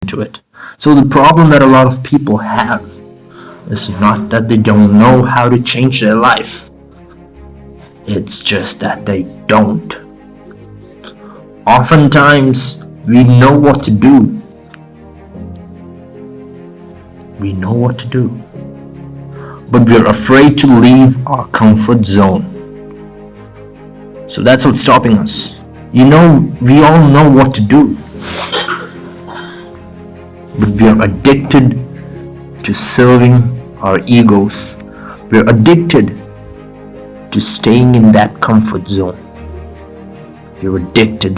into it. So the problem that a lot of people have is not that they don't know how to change their life. It's just that they don't. Oftentimes, we know what to do. We know what to do. But we're afraid to leave our comfort zone. So that's what's stopping us. We all know what to do. But we are addicted to serving our egos. We're addicted to staying in that comfort zone. We're addicted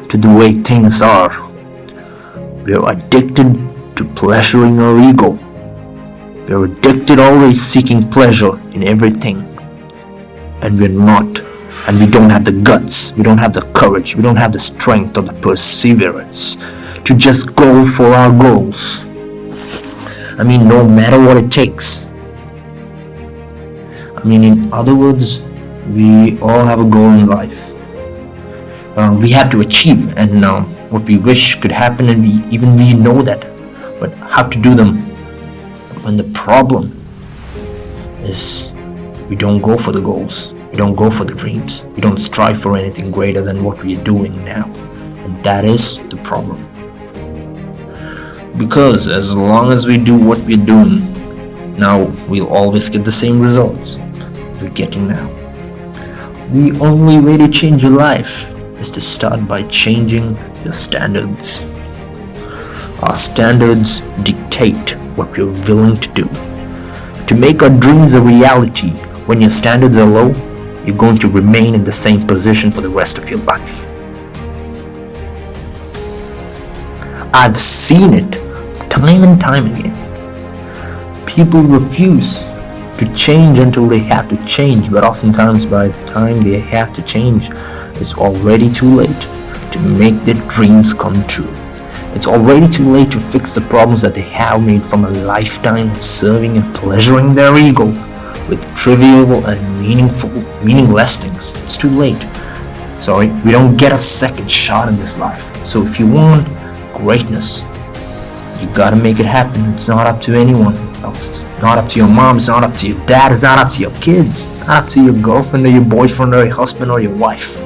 to the way things are. We're addicted to pleasuring our ego. We're addicted, always seeking pleasure in everything. And we're not. And we don't have the guts, we don't have the courage, we don't have the strength or the perseverance to just go for our goals. No matter what it takes. In other words, we all have a goal in life. We have to achieve, and what we wish could happen, and we know that. But how to do them? And the problem is we don't go for the goals. We don't go for the dreams. We don't strive for anything greater than what we are doing now. And that is the problem. Because as long as we do what we're doing now, we'll always get the same results we're getting now. The only way to change your life is to start by changing your standards. Our standards dictate what we're willing to do. To make our dreams a reality, when your standards are low, you're going to remain in the same position for the rest of your life. I've seen it time and time again. People refuse to change until they have to change, but oftentimes by the time they have to change, it's already too late to make their dreams come true. It's already too late to fix the problems that they have made from a lifetime of serving and pleasuring their ego with trivial and meaningless things. It's too late. Sorry, we don't get a second shot in this life. So if you want greatness, you gotta make it happen. It's not up to anyone else. It's not up to your mom, it's not up to your dad, it's not up to your kids, it's not up to your girlfriend or your boyfriend or your husband or your wife.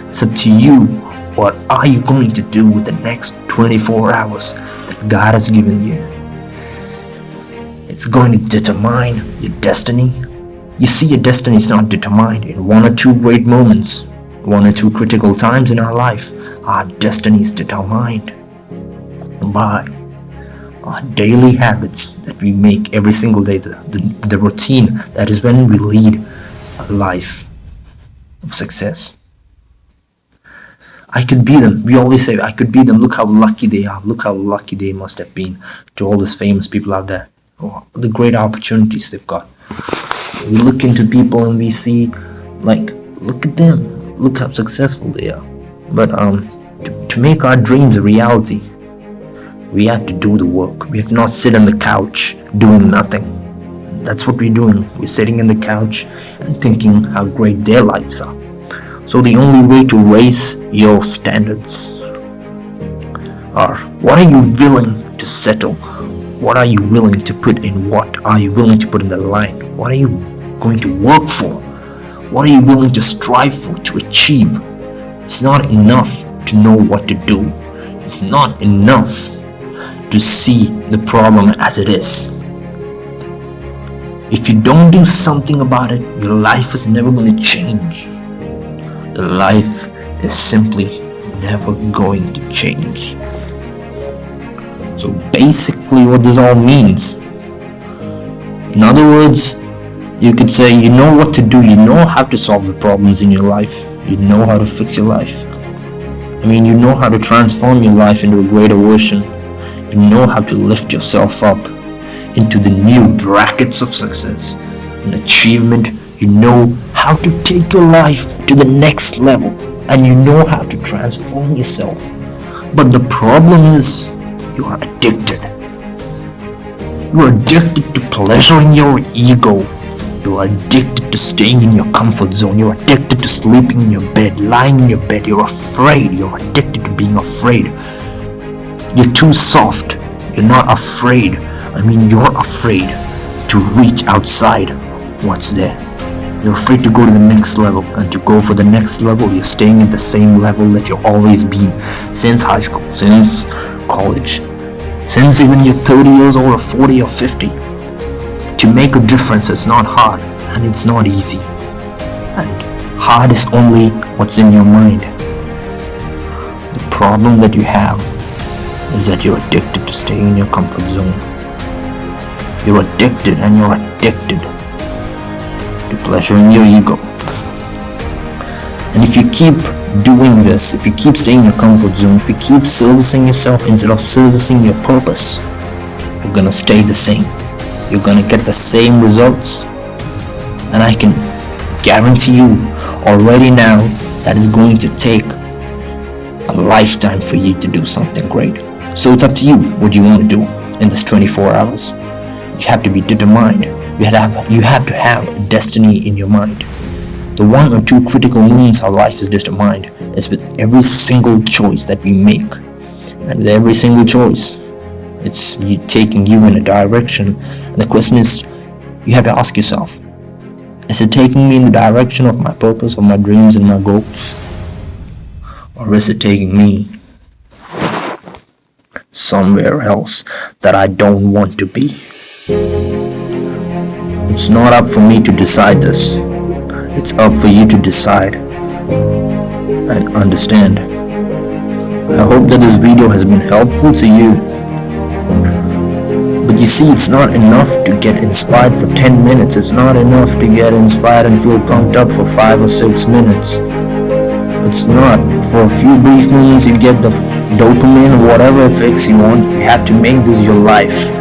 It's up to you. What are you going to do with the next 24 hours that God has given you? It's going to determine your destiny. You see, your destiny is not determined in one or two great moments, one or two critical times in our life. Our destiny is determined by our daily habits that we make every single day, the routine. That is when we lead a life of success. I could be them. We always say, I could be them. Look how lucky they are. Look how lucky they must have been, to all those famous people out there. Oh, the great opportunities they've got. We look into people and we see, look at them. Look how successful they are. But to make our dreams a reality, we have to do the work. We have to not sit on the couch doing nothing. That's what we're doing. We're sitting on the couch and thinking how great their lives are. So the only way to raise your standards are, what are you willing to settle? What are you willing to put in? What are you willing to put in the line? What are you going to work for? What are you willing to strive for, to achieve? It's not enough to know what to do. It's not enough to see the problem as it is. If you don't do something about it, your life is never going to change. Your life is simply never going to change. So basically what this all means, in other words, you could say you know what to do, you know how to solve the problems in your life, you know how to fix your life. You know how to transform your life into a greater version. You know how to lift yourself up into the new brackets of success and achievement. You know how to take your life to the next level, and you know how to transform yourself. But the problem is, you are addicted. You are addicted to pleasuring your ego. You are addicted to staying in your comfort zone. You are addicted to sleeping in your bed, lying in your bed. You're afraid. You're addicted to being afraid. You're too soft. You're not afraid. You're afraid to reach outside what's there. You're afraid to go to the next level, and to go for the next level, you're staying at the same level that you've always been since high school, since college, since even you're 30 years old or 40 or 50. To make a difference is not hard, and it's not easy. And hard is only what's in your mind. The problem that you have is that you're addicted to staying in your comfort zone. You're addicted, and you're addicted to pleasuring your ego. And if you keep doing this, if you keep staying in your comfort zone, if you keep servicing yourself instead of servicing your purpose, you're gonna stay the same. You're gonna get the same results. And I can guarantee you already now that it's going to take a lifetime for you to do something great. So it's up to you what you want to do in this 24 hours. You have to be determined. You have to have a destiny in your mind. The 1 or 2 critical moments our life is determined is with every single choice that we make. And with every single choice, it's taking you in a direction. And the question is, you have to ask yourself, is it taking me in the direction of my purpose, of my dreams and my goals? Or is it taking me somewhere else that I don't want to be? It's not up for me to decide this. It's up for you to decide and understand. I hope that this video has been helpful to you. But you see, it's not enough to get inspired for 10 minutes. It's not enough to get inspired and feel pumped up for 5 or 6 minutes. It's not. For a few brief moments you get the dopamine or whatever effects you want. You have to make this your life.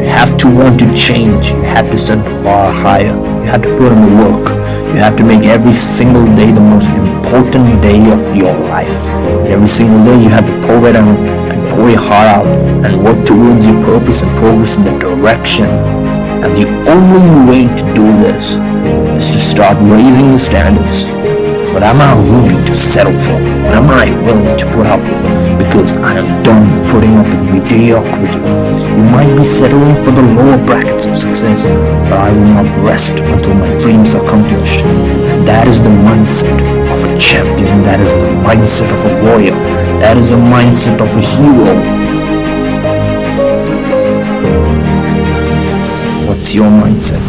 You have to want to change. You have to set the bar higher. You have to put in the work. You have to make every single day the most important day of your life. And every single day you have to pour it out and pour your heart out and work towards your purpose and progress in that direction. And the only way to do this is to start raising the standards. What am I willing to settle for? What am I willing to put up with? Because I am done putting up with mediocrity. You might be settling for the lower brackets of success, but I will not rest until my dreams are accomplished. And that is the mindset of a champion. That is the mindset of a warrior. That is the mindset of a hero. What's your mindset?